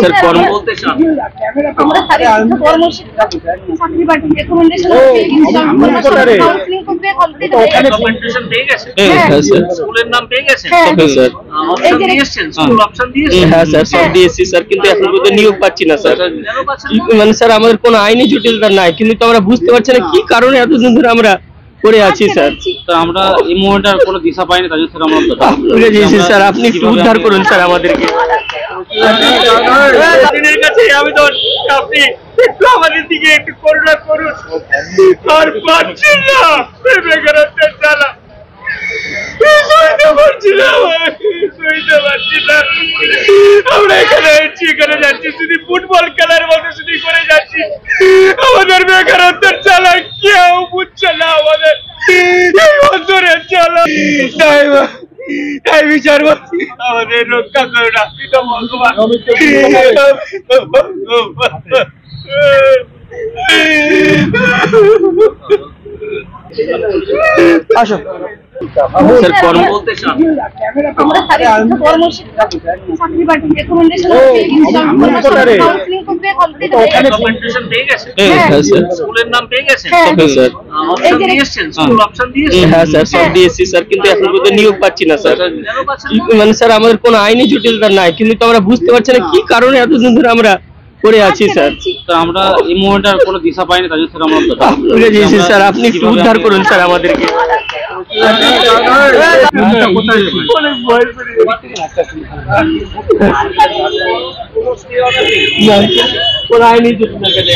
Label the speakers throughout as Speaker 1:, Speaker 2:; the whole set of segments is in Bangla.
Speaker 1: স্যার কর্ম বলতে
Speaker 2: আমরা চাকরি পার্টি রেকমেন্ডেশন
Speaker 1: রেকমেন্ডেশন পেয়ে গেছেন? স্কুলের নাম পেয়ে গেছেন? স্যার অপশন দিয়েছেন, স্কুল অপশন দিয়েছেন?
Speaker 3: হ্যাঁ স্যার সব দিয়েছি স্যার, কিন্তু এখন পর্যন্ত নিয়োগ পাচ্ছি না স্যার। মানে স্যার আমাদের কোনো আইনি জটিলতা নাই, কিন্তু আমরা বুঝতে পারছি না কি কারণে এতদিন ধরে আমরা করে আছি স্যার।
Speaker 1: তো আমরা এই মুহূর্তে কোনো দিশা পাইনি, তাই জন্য আমরা
Speaker 3: স্যার আপনি একটু উদ্ধার করুন স্যার আমাদেরকে।
Speaker 1: আমি তো আপনি একটু আমাদের দিকে একটু করুণা করুন, আর পারছি না বেকারত্বের জ্বালা, সইতে পারছি না, সইতে পারছি না। আমরা এখানে যাচ্ছি শুধু ফুটবল খেলার মতো শুধু করে যাচ্ছি, আমাদের বেকারত্বের জ্বালা কেউ বুঝছে না, আমাদের এই অন্তরের জ্বালা। তাই বিচার করছি, আমাদের রক্ষা করুন আপনি তো ভগবান।
Speaker 3: আসো স্যার কর্ম বলতে
Speaker 2: আমরা চাকরি পার্টি রেকমেন্ডেশন
Speaker 1: রেকমেন্ডেশন পেয়ে গেছেন? স্কুলের নাম পেয়ে গেছেন?
Speaker 3: স্যার
Speaker 1: অপশন দিয়েছেন, স্কুল অপশন দিয়েছেন?
Speaker 3: হ্যাঁ স্যার সব দিয়েছি স্যার, কিন্তু এখন পর্যন্ত নিয়োগ পাচ্ছি না স্যার। মানে স্যার আমাদের কোনো আইনি জটিলতা নাই, কিন্তু আমরা বুঝতে পারছি না কি কারণে এতদিন ধরে আমরা করে আছি স্যার।
Speaker 1: তো আমরা এই মুহূর্তে কোনো দিশা পাইনি, তাই জন্য আমরা
Speaker 3: স্যার আপনি একটু উদ্ধার করুন স্যার আমাদেরকে। কোনো আইনি জটিলতা নেই।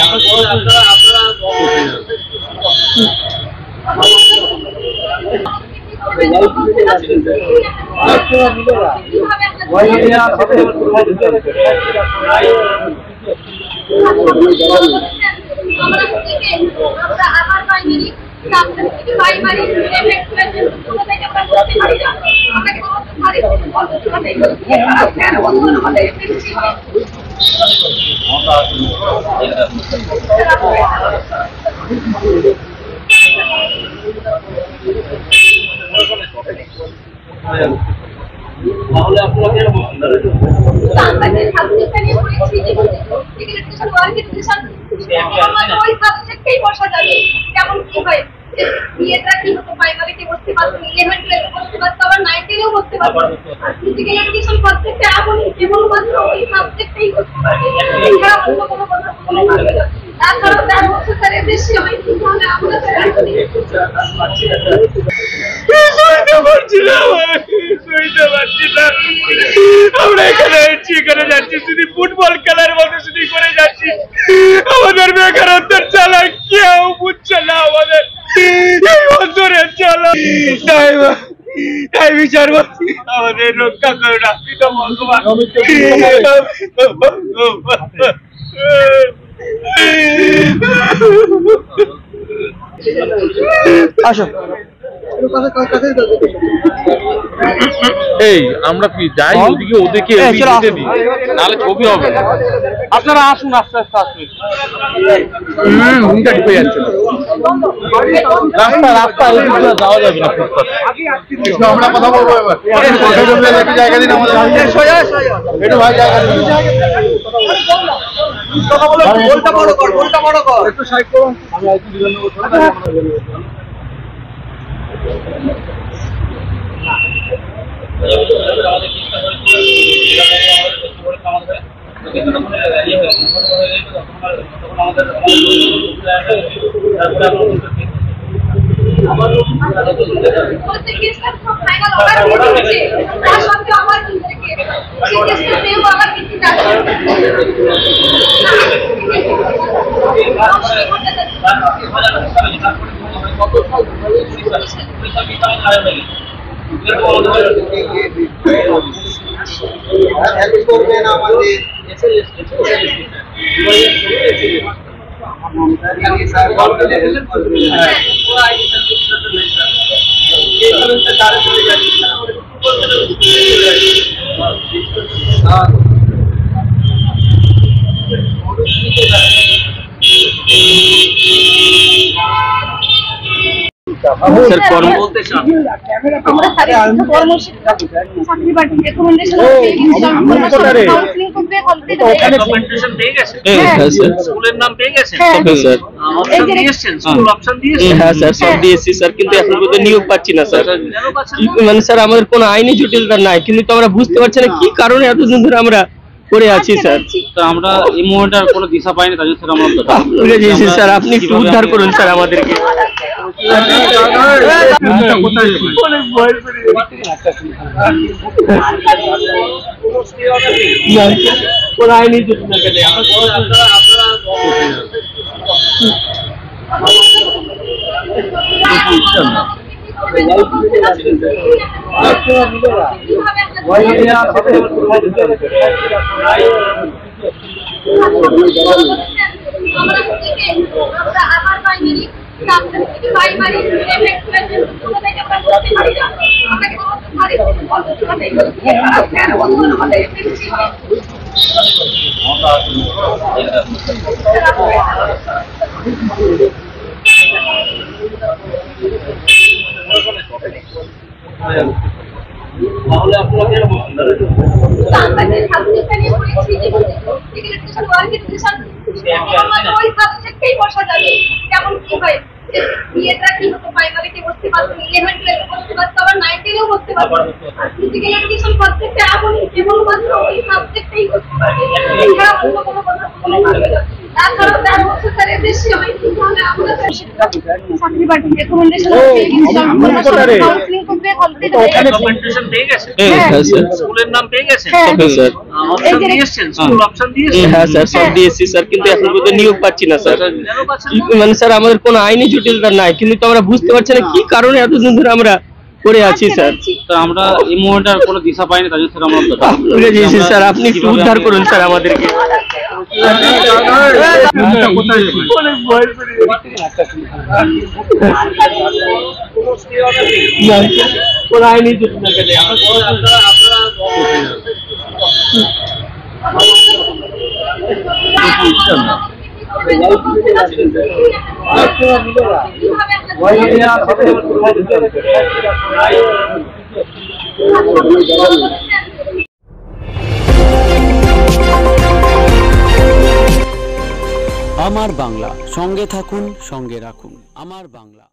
Speaker 1: তাহলে আপনাকে
Speaker 2: বসা যাবে কেমন কি হয়, বিয়েটা কি হতো, প্রাইমারিতে বসতে পারতো, 11 12 বসতে পারতো, আবার 9 10 বসতে পারতো। ফিজিক্যাল এডুকেশন প্রত্যেকটা এমনই কেবলমাত্র ওই সাবজেক্টেই করতে পারবে, এছাড়া অন্য কোনো কথা বলতে পারবে না। তাছাড়াও 10 বছর ধরে বেশি হয়, তাহলে আমরা
Speaker 1: আমরা এখানে যাচ্ছি শুধু ফুটবল খেলার মতো শুধু করে যাচ্ছি, আমাদের বেকারত্বের জ্বালা কেউ বুঝছে না, আমাদের এই অন্তরের জ্বালা। তাই বিচার করছি, আমাদের রক্ষা করুন আপনি তো ভগবান।
Speaker 3: আসো
Speaker 4: এই আমরা কি যাই ওদিকে, ওদেরকে দিই, নাহলে ছবি হবে না। আপনারা আসুন, আস্তে আস্তে আসুন। ঢুকে যাচ্ছে রাস্তা যাওয়া যাবে না। আমরা কথা বলবো এবার, একটু জায়গা দিন আমাদের, একটু ভাই জায়গা দিন। একটু সাইড করুন।
Speaker 3: স্যার কর্ম
Speaker 2: আমরা কর্মশিক্ষা চাকরি বাকরি রেকমেন্ডেশন কাউন্সিলিং করবে অলরেডি
Speaker 1: ডকুমেন্টেশন পেয়ে গেছে
Speaker 3: হ্যাঁ স্যার
Speaker 1: স্কুলের নাম পেয়ে গেছে
Speaker 2: হ্যাঁ।
Speaker 3: ওকে স্যার
Speaker 1: অপশন দিয়েছেন স্কুল অপশন দিয়েছেন
Speaker 3: হ্যাঁ স্যার সব দিয়েছি স্যার, কিন্তু এখন পর্যন্ত নিয়োগ পাচ্ছি না স্যার।
Speaker 1: কেন পাচ্ছেন না?
Speaker 3: মানে স্যার আমাদের কোনো আইনি জটিলতা নাই, কিন্তু তো আমরা বুঝতে পারছি না কি কারণে এতদিন ধরে আমরা পড়ে আছি স্যার।
Speaker 5: তো আমরা এই মুহূর্তে আর কোনো দিশা পাইনি, তার জন্য স্যার আমরা
Speaker 3: আপনাকে দিয়েছি স্যার, আপনি একটু উদ্ধার করুন স্যার আমাদেরকে।
Speaker 1: অনেক ভয় করে
Speaker 3: না, কোনো আইনি জটিলতা নেই।
Speaker 1: তাহলে আপনাকে
Speaker 2: ওই সাবজেক্টেই বসা যাবে। কেমন কি হয় যে বিয়েটা কি হতো প্রাইমারিতে বসতে পারতো, 11 12 বসতে পারতো, আবার 9 10 বসতে পারতো। আর ফিজিক্যাল এডুকেশন সাবজেক্টে এমনই কেবলমাত্র ওই সাবজেক্টেই বসতে পারবে। এছাড়া অন্য কোনো কথা বলতে পারবে না। তাছাড়াও 10 বছর ধরে বেশি হয়, তাহলে আমরা চাকরি বাকরি রেকমেন্ডেশন কাউন্সিলিং করবে অলরেডি
Speaker 1: ডকুমেন্টেশন পেয়ে গেছে
Speaker 3: হ্যাঁ স্যার
Speaker 1: স্কুলের নাম পেয়ে গেছে
Speaker 3: ওকে স্যার
Speaker 1: অপশন দিয়েছেন স্কুল অপশন দিয়েছেন
Speaker 3: হ্যাঁ স্যার সব দিয়েছি স্যার, কিন্তু এখন পর্যন্ত নিয়োগ পাচ্ছি না স্যার।
Speaker 1: কেন পাচ্ছেন না?
Speaker 3: মানে স্যার আমাদের কোনো আইনি জটিলতা নাই, কিন্তু তো আমরা বুঝতে পারছি না কি কারণে এতদিন ধরে আমরা পড়ে আছি স্যার।
Speaker 5: তো আমরা এই মুহূর্তে আর কোনো দিশা পাইনি, তার জন্য স্যার আমরা
Speaker 3: আপনাকে দিয়েছি স্যার, আপনি একটু উদ্ধার করুন স্যার আমাদেরকে।
Speaker 1: অনেক ভয় করে
Speaker 3: না, কোনো আইনি জটিলতা নেই।
Speaker 6: আমার বাংলা, সঙ্গে থাকুন, সঙ্গে রাখুন আমার বাংলা।